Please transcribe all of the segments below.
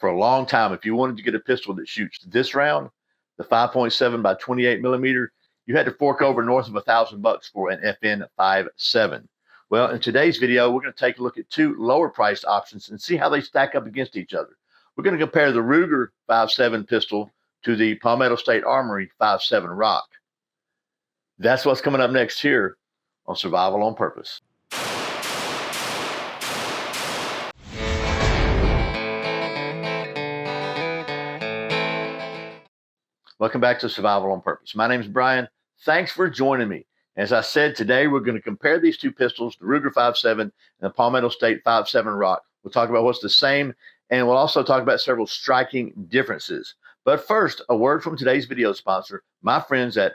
for a long time, if you wanted to get a pistol that shoots this round, the 5.7 by 28 millimeter, you had to fork over north of $1,000 for an FN 5.7. Well, in today's video, we're going to take a look at two lower priced options and see how they stack up against each other. We're going to compare the Ruger 5.7 pistol to the Palmetto State Armory 5.7 Rock. That's what's coming up next here on Survival on Purpose. Welcome back to Survival on Purpose. My name is Brian. Thanks for joining me. As I said, today we're going to compare these two pistols, the Ruger 5.7 and the Palmetto State 5.7 Rock. We'll talk about what's the same, and we'll also talk about several striking differences. But first, a word from today's video sponsor, my friends at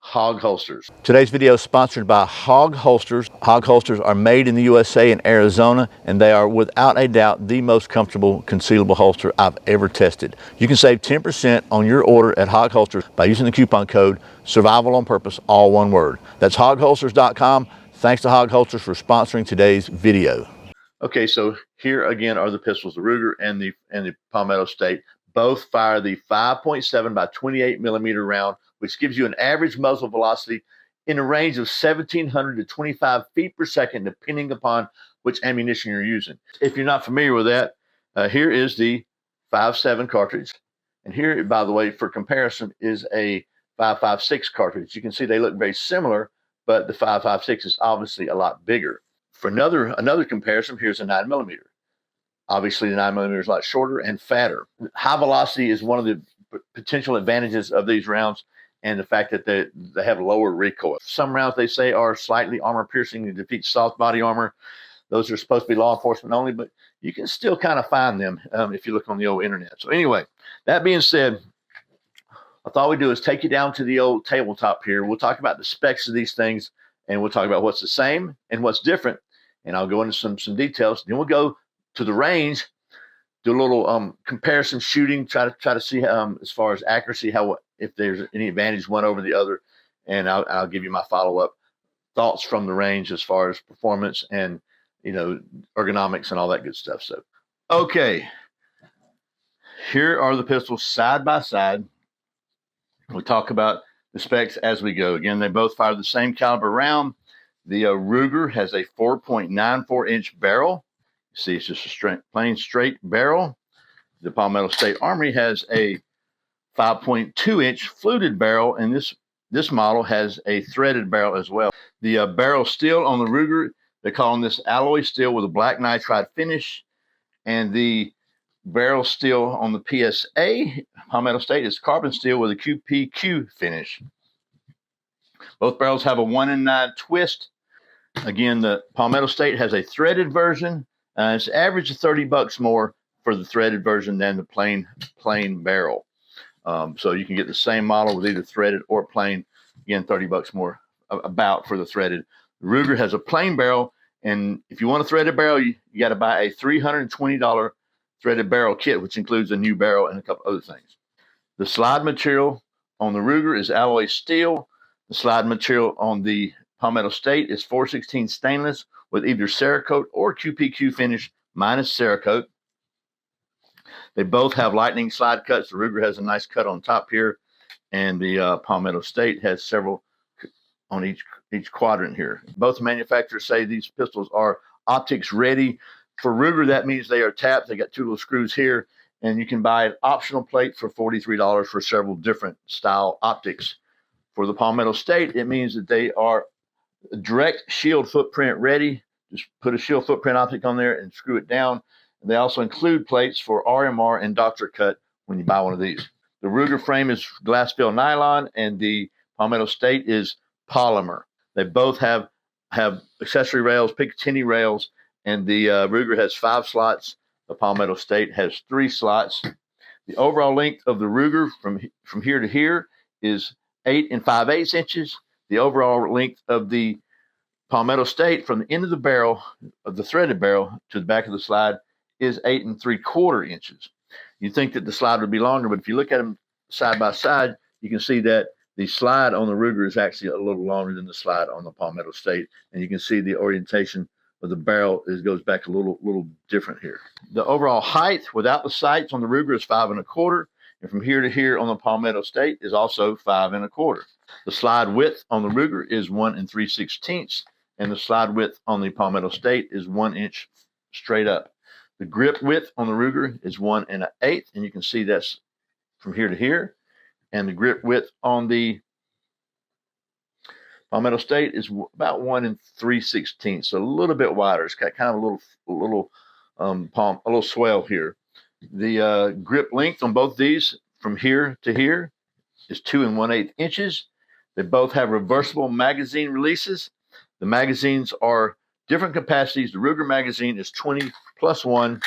Hog Holsters. Today's video is sponsored by Hog Holsters. Hog Holsters are made in the USA in Arizona, and they are without a doubt the most comfortable concealable holster I've ever tested. You can save 10% on your order at Hog Holsters by using the coupon code Survival on Purpose, all one word. That's hogholsters.com. Thanks to Hog Holsters for sponsoring today's video. Okay, so here again are the pistols, the Ruger and the Palmetto State. Both fire the 5.7 by 28 millimeter round, which gives you an average muzzle velocity in a range of 1,700 to 25 feet per second, depending upon which ammunition you're using. If you're not familiar with that, here is the 5.7 cartridge. And here, by the way, for comparison, is a 5.56 cartridge. You can see they look very similar, but the 5.56 is obviously a lot bigger. For another comparison, here's a 9 millimeter. Obviously, the 9 millimeter is a lot shorter and fatter. High velocity is one of the potential advantages of these rounds, and the fact that they have lower recoil. Some rounds, they say, are slightly armor-piercing to defeat soft body armor. Those are supposed to be law enforcement only, but you can still kind of find them if you look on the old internet. So anyway, that being said, I thought we'd do is take you down to the old tabletop here. We'll talk about the specs of these things, and we'll talk about what's the same and what's different, and I'll go into some details. Then we'll go to the range, do a little comparison shooting, try to see as far as accuracy, if there's any advantage one over the other, and I'll give you my follow-up thoughts from the range as far as performance and ergonomics and all that good stuff. So, okay, here are the pistols side by side. We'll talk about the specs as we go. Again, they both fire the same caliber round. The Ruger has a 4.94 inch barrel. You see, it's just a plain straight barrel. The Palmetto State Armory has a 5.2 inch fluted barrel, and this model has a threaded barrel as well. The barrel steel on the Ruger, they call this alloy steel with a black nitride finish, and the barrel steel on the PSA Palmetto State is carbon steel with a QPQ finish. Both barrels have a 1-in-9 twist. Again, the Palmetto State has a threaded version. It's average of $30 more for the threaded version than the plain barrel. So you can get the same model with either threaded or plain. Again, $30 more about for the threaded. The Ruger has a plain barrel, and if you want a threaded barrel, you got to buy a $320 threaded barrel kit, which includes a new barrel and a couple other things. The slide material on the Ruger is alloy steel. The slide material on the Palmetto State is 416 stainless with either Cerakote or QPQ finish minus Cerakote. They both have lightning slide cuts. The Ruger has a nice cut on top here, and the Palmetto State has several on each quadrant here. Both manufacturers say these pistols are optics ready. For Ruger, that means they are tapped. They got two little screws here, and you can buy an optional plate for $43 for several different style optics. For the Palmetto State, it means that they are direct shield footprint ready. Just put a shield footprint optic on there and screw it down. They also include plates for RMR and doctor cut when you buy one of these. The Ruger frame is glass fill nylon, and the Palmetto State is polymer. They both have accessory rails, Picatinny rails, and the Ruger has 5 slots. The Palmetto State has 3 slots. The overall length of the Ruger from here to here is 8 5/8 inches. The overall length of the Palmetto State from the end of the barrel, of the threaded barrel, to the back of the slide is 8 3/4 inches. You'd think that the slide would be longer, but if you look at them side by side, you can see that the slide on the Ruger is actually a little longer than the slide on the Palmetto State, and you can see the orientation of the barrel goes back a little different here. The overall height without the sights on the Ruger is 5 1/4, and from here to here on the Palmetto State is also 5 1/4. The slide width on the Ruger is 1 3/16, and the slide width on the Palmetto State is 1 inch straight up. The grip width on the Ruger is 1 1/8, and you can see that's from here to here. And the grip width on the Palmetto State is about 1 3/16, so a little bit wider. It's got kind of a little swell here. The grip length on both these from here to here is 2 1/8 inches. They both have reversible magazine releases. The magazines are different capacities. The Ruger magazine is 20 plus 1,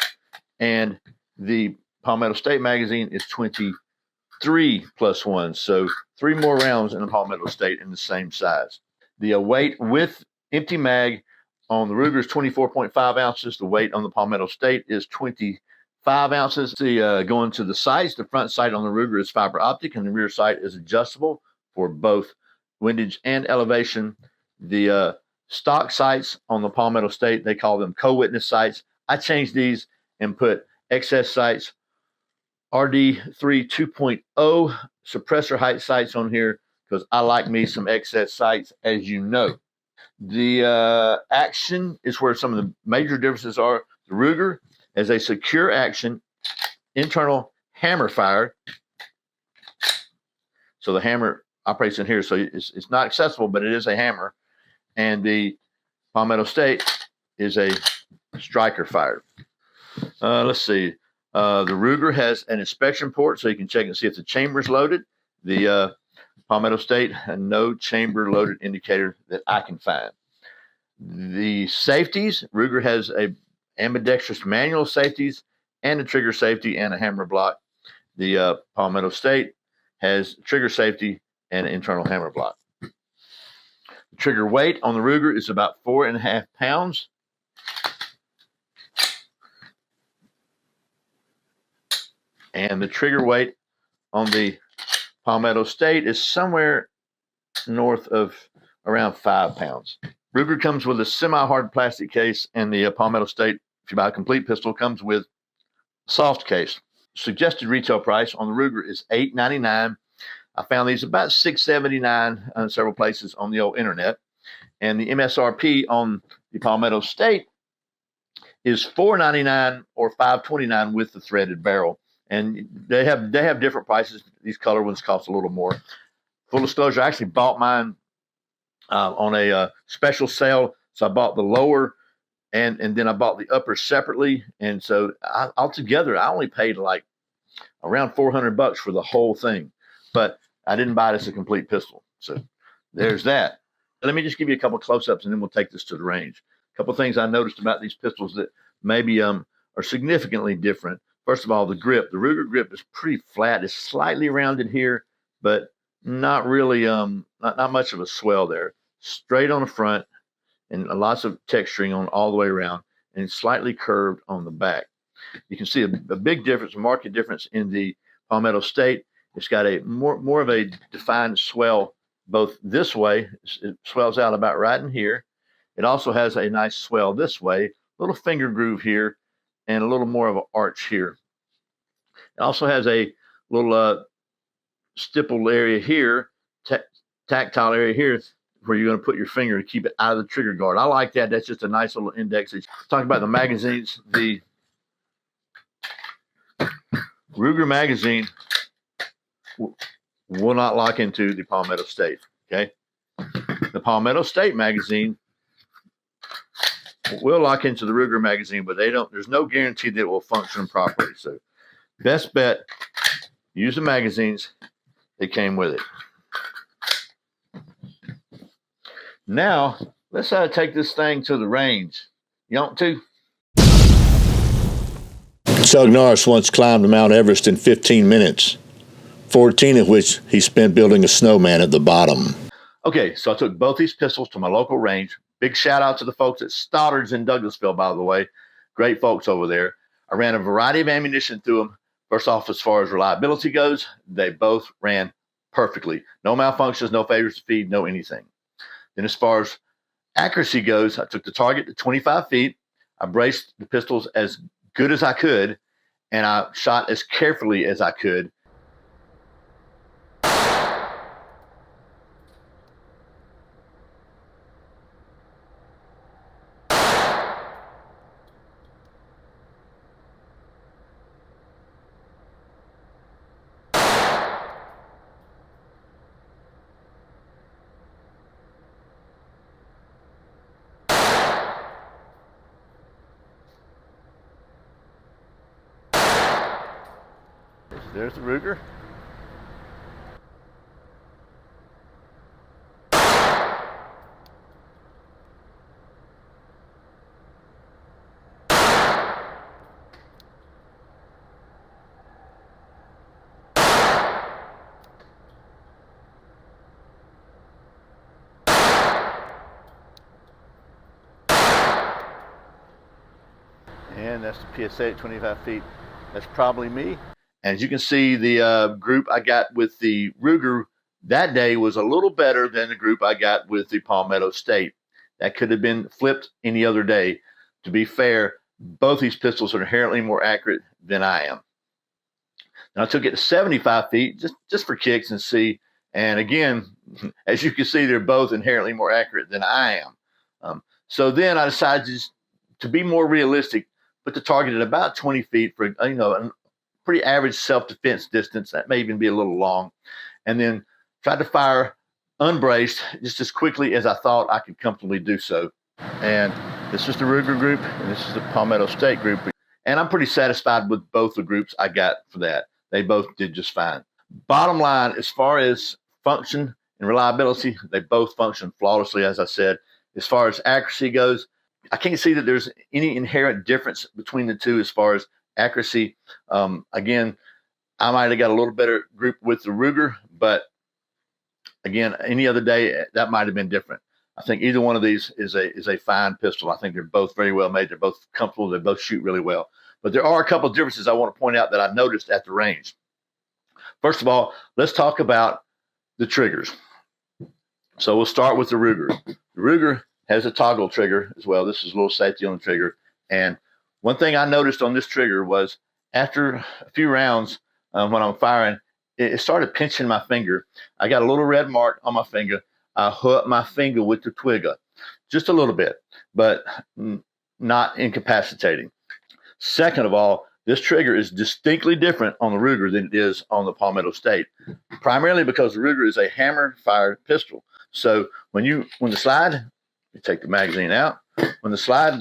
and the Palmetto State magazine is 23 plus 1. So 3 more rounds in the Palmetto State in the same size. The weight with empty mag on the Ruger is 24.5 ounces. The weight on the Palmetto State is 25 ounces. Going to the sights, the front sight on the Ruger is fiber optic, and the rear sight is adjustable for both windage and elevation. The stock sights on the Palmetto State, they call them co-witness sights. I changed these and put excess sights, RD3 2.0 suppressor height sights on here because I like me some excess sights, as you know. The action is where some of the major differences are. The Ruger has a secure action internal hammer fire. So the hammer operates in here, so it's not accessible, but it is a hammer. And the Palmetto State is a striker fire. Let's see. The Ruger has an inspection port, so you can check and see if the chamber is loaded. The Palmetto State, no chamber loaded indicator that I can find. The safeties, Ruger has a ambidextrous manual safeties and a trigger safety and a hammer block. The Palmetto State has trigger safety and an internal hammer block. The trigger weight on the Ruger is about 4.5 pounds. And the trigger weight on the Palmetto State is somewhere north of around 5 pounds. Ruger comes with a semi-hard plastic case, and the Palmetto State, if you buy a complete pistol, comes with a soft case. Suggested retail price on the Ruger is $8.99. I found these about $6.79 on several places on the old internet. And the MSRP on the Palmetto State is $4.99 or $5.29 with the threaded barrel. And they have different prices. These color ones cost a little more. Full disclosure, I actually bought mine on a special sale. So I bought the lower and then I bought the upper separately. And so altogether, I only paid like around $400 for the whole thing. But I didn't buy it as a complete pistol. So there's that. Let me just give you a couple close-ups and then we'll take this to the range. A couple things I noticed about these pistols that maybe are significantly different. First of all, the grip. The Ruger grip is pretty flat. It's slightly rounded here, but not really, not much of a swell there. Straight on the front and lots of texturing on all the way around, and slightly curved on the back. You can see a big difference, a marked difference in the Palmetto State. It's got a more of a defined swell both this way. It swells out about right in here. It also has a nice swell this way, little finger groove here, and a little more of an arch here. It also has a little stipple area here, tactile area here, where you're going to put your finger to keep it out of the trigger guard. I like that. That's just a nice little index. Talking about the magazines, the Ruger magazine will not lock into the Palmetto State. Okay, the Palmetto State magazine will lock into the Ruger magazine, but they don't. There's no guarantee that it will function properly. So, best bet: use the magazines that came with it. Now, let's take this thing to the range. You want to? Chuck Norris once climbed Mount Everest in 15 minutes, 14 of which he spent building a snowman at the bottom. Okay, so I took both these pistols to my local range. Big shout out to the folks at Stoddard's in Douglasville, by the way. Great folks over there. I ran a variety of ammunition through them. First off, as far as reliability goes, they both ran perfectly. No malfunctions, no failures to feed, no anything. Then as far as accuracy goes, I took the target to 25 feet. I braced the pistols as good as I could, and I shot as carefully as I could. There's the Ruger. And that's the PSA at 25 feet. That's probably me. And as you can see, the group I got with the Ruger that day was a little better than the group I got with the Palmetto State. That could have been flipped any other day. To be fair, both these pistols are inherently more accurate than I am. Now I took it to 75 feet just for kicks and see. And again, as you can see, they're both inherently more accurate than I am. So then I decided to be more realistic, put the target at about 20 feet for a pretty average self-defense distance. That may even be a little long. And then tried to fire unbraced just as quickly as I thought I could comfortably do so. And this is the Ruger group, and this is the Palmetto State group. And I'm pretty satisfied with both the groups I got for that. They both did just fine. Bottom line, as far as function and reliability, they both function flawlessly, as I said. As far as accuracy goes, I can't see that there's any inherent difference between the two as far as accuracy. Again, I might have got a little better group with the Ruger, but again, any other day that might have been different. I think either one of these is a fine pistol. I think they're both very well made. They're both comfortable. They both shoot really well. But there are a couple of differences I want to point out that I noticed at the range. First of all, let's talk about the triggers. So we'll start with the Ruger. The Ruger has a toggle trigger as well. This is a little safety on the trigger. And one thing I noticed on this trigger was after a few rounds when I'm firing, it started pinching my finger. I got a little red mark on my finger. I hurt my finger with the trigger just a little bit, but not incapacitating. Second of all, this trigger is distinctly different on the Ruger than it is on the Palmetto State, primarily because the Ruger is a hammer-fired pistol. So when the slide, you take the magazine out. When the slide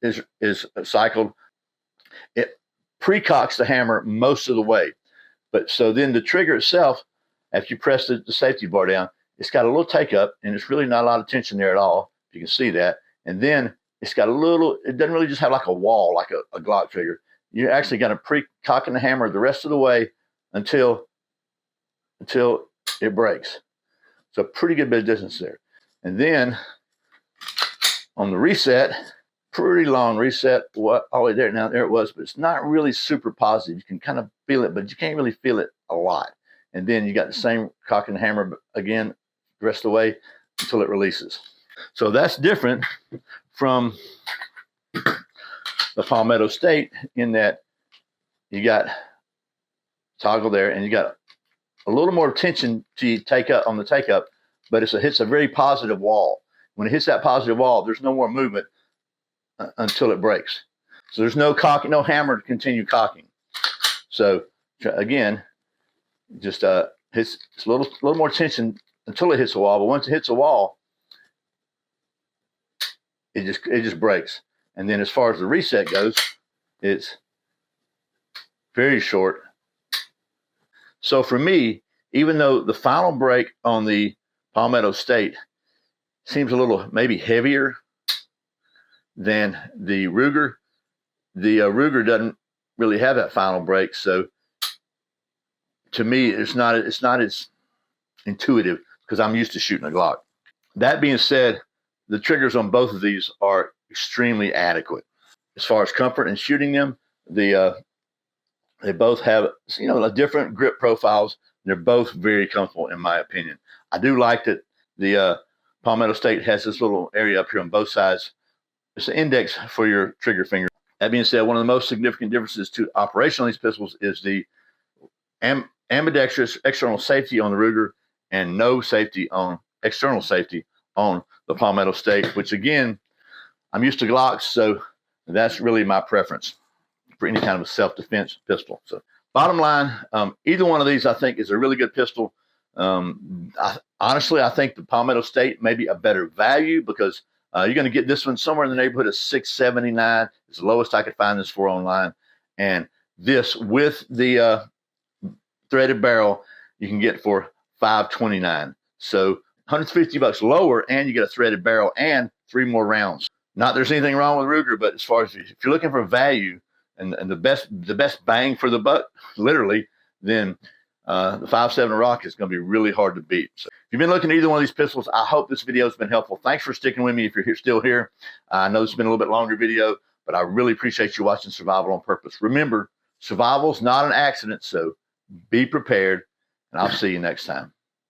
is cycled, it pre-cocks the hammer most of the way. But so then the trigger itself, after you press the safety bar down, it's got a little take up, and it's really not a lot of tension there at all. You can see that. And then it's got it doesn't really just have like a wall, like a Glock trigger. You actually got to pre-cocking the hammer the rest of the way until it breaks. So a pretty good bit of distance there. And then on the reset, pretty long reset, all the way there. Now there it was, but it's not really super positive. You can kind of feel it, but you can't really feel it a lot. And then you got the same cocking the hammer again the rest of the way until it releases. So that's different from the Palmetto State in that you got toggle there and you got a little more tension to take up on the take up, but it hits a very positive wall. When it hits that positive wall, there's no more movement until it breaks. So there's no cocking, no hammer to continue cocking. So again, just hits a little more tension until it hits a wall. But once it hits a wall, it just breaks. And then as far as the reset goes, it's very short. So for me, even though the final break on the Palmetto State seems a little maybe heavier than the Ruger Ruger doesn't really have that final break. So to me, it's not as intuitive because I'm used to shooting a Glock. That being said, the triggers on both of these are extremely adequate. As far as comfort in shooting them, they both have different grip profiles. They're both very comfortable in my opinion. I do like that the Palmetto State has this little area up here on both sides. It's an index for your trigger finger. That being said, one of the most significant differences to operation on these pistols is the ambidextrous external safety on the Ruger and no safety on external safety on the Palmetto State, which again, I'm used to Glocks, so that's really my preference for any kind of a self-defense pistol. So bottom line, either one of these I think is a really good pistol. Honestly, I think the Palmetto State may be a better value because you're going to get this one somewhere in the neighborhood of $679. It's the lowest I could find this for online. And this with the threaded barrel, you can get for $529. So $150 lower, and you get a threaded barrel and 3 more rounds. Not there's anything wrong with Ruger, but as far as if you're looking for value and the best bang for the buck, literally, then the 5.7 Rock is going to be really hard to beat. So if you've been looking at either one of these pistols, I hope this video has been helpful. Thanks for sticking with me if you're still here. I know it's been a little bit longer video, but I really appreciate you watching Survival on Purpose. Remember, survival's not an accident, so be prepared, and I'll see you next time.